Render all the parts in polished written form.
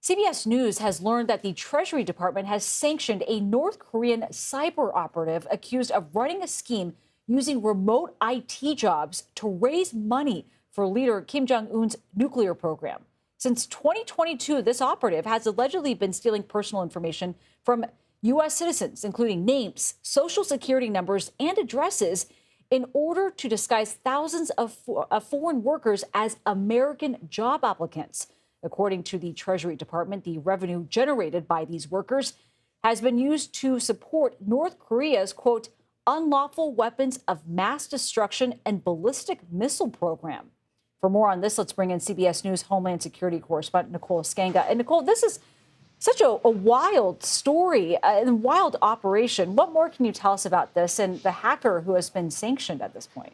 CBS News has learned that the Treasury Department has sanctioned a North Korean cyber operative accused of running a scheme using remote IT jobs to raise money for leader Kim Jong Un's nuclear program. Since 2022, this operative has allegedly been stealing personal information from U.S. citizens, including names, social security numbers, and addresses, in order to disguise thousands of foreign workers as American job applicants. According to the Treasury Department, the revenue generated by these workers has been used to support North Korea's, quote, unlawful weapons of mass destruction and ballistic missile program. For more on this, let's bring in CBS News Homeland Security correspondent Nicole Sganga. And Nicole, this is such a wild story and wild operation. What more can you tell us about this and the hacker who has been sanctioned at this point?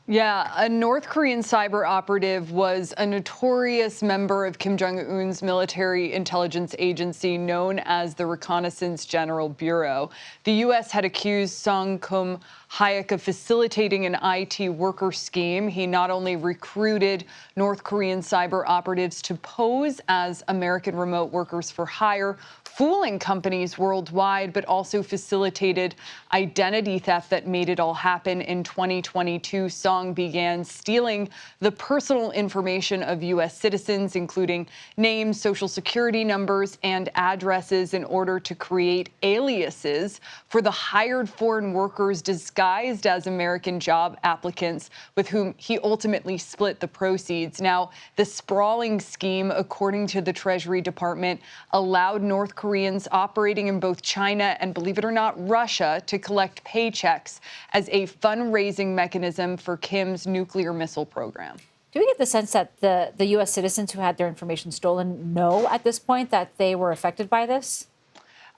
Yeah, a North Korean cyber operative was a notorious member of Kim Jong Un's military intelligence agency known as the Reconnaissance General Bureau. The U.S. had accused Song Kum-hayek of facilitating an IT worker scheme. He not only recruited North Korean cyber operatives to pose as American remote workers for hire, fooling companies worldwide, but also facilitated identity theft that made it all happen. In 2022, Song began stealing the personal information of U.S. citizens, including names, social security numbers, and addresses, in order to create aliases for the hired foreign workers disguised as American job applicants, with whom he ultimately split the proceeds. Now, the sprawling scheme, according to the Treasury Department, allowed North Koreans operating in both China and, believe it or not, Russia to collect paychecks as a fundraising mechanism for Kim's nuclear missile program. Do we get the sense that the U.S. citizens who had their information stolen know at this point that they were affected by this?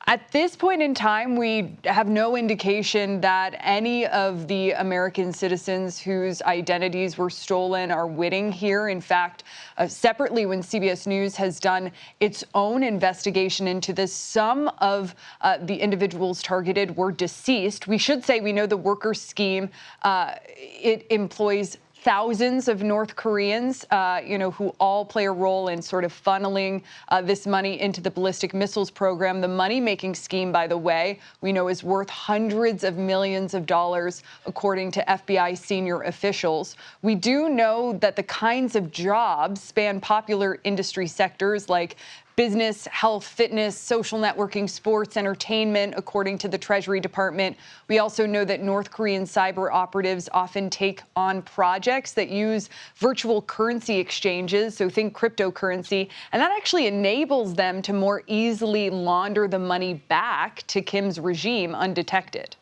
At this point in time, we have no indication that any of the American citizens whose identities were stolen are witting here. In fact, separately, when CBS News has done its own investigation into this, some of the individuals targeted were deceased. We should say we know the worker scheme, it employs thousands of North Koreans, who all play a role in sort of funneling this money into the ballistic missiles program. The money-making scheme, by the way, we know is worth hundreds of millions of dollars, according to FBI senior officials. We do know that the kinds of jobs span popular industry sectors like business, health, fitness, social networking, sports, entertainment, according to the Treasury Department. We also know that North Korean cyber operatives often take on projects that use virtual currency exchanges, so think cryptocurrency, and that actually enables them to more easily launder the money back to Kim's regime undetected.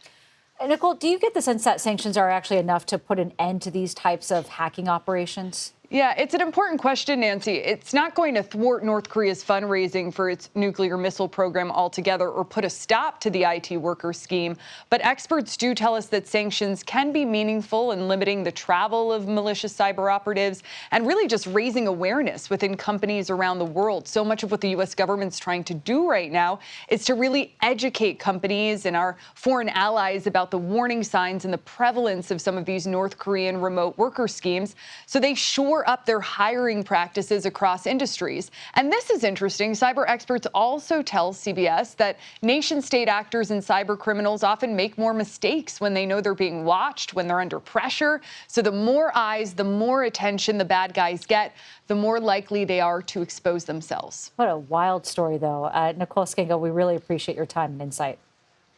Nicole, do you get the sense that sanctions are actually enough to put an end to these types of hacking operations? Yeah, it's an important question, Nancy. It's not going to thwart North Korea's fundraising for its nuclear missile program altogether or put a stop to the IT worker scheme. But experts do tell us that sanctions can be meaningful in limiting the travel of malicious cyber operatives and really just raising awareness within companies around the world. So much of what the U.S. government's trying to do right now is to really educate companies and our foreign allies about the warning signs and the prevalence of some of these North Korean remote worker schemes, so they shore up their hiring practices across industries. And this is interesting. Cyber experts also tell CBS that nation-state actors and cyber criminals often make more mistakes when they know they're being watched, when they're under pressure. So the more eyes, the more attention the bad guys get, the more likely they are to expose themselves. What a wild story, though. Nicole Sganga, we really appreciate your time and insight.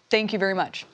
Thank you very much.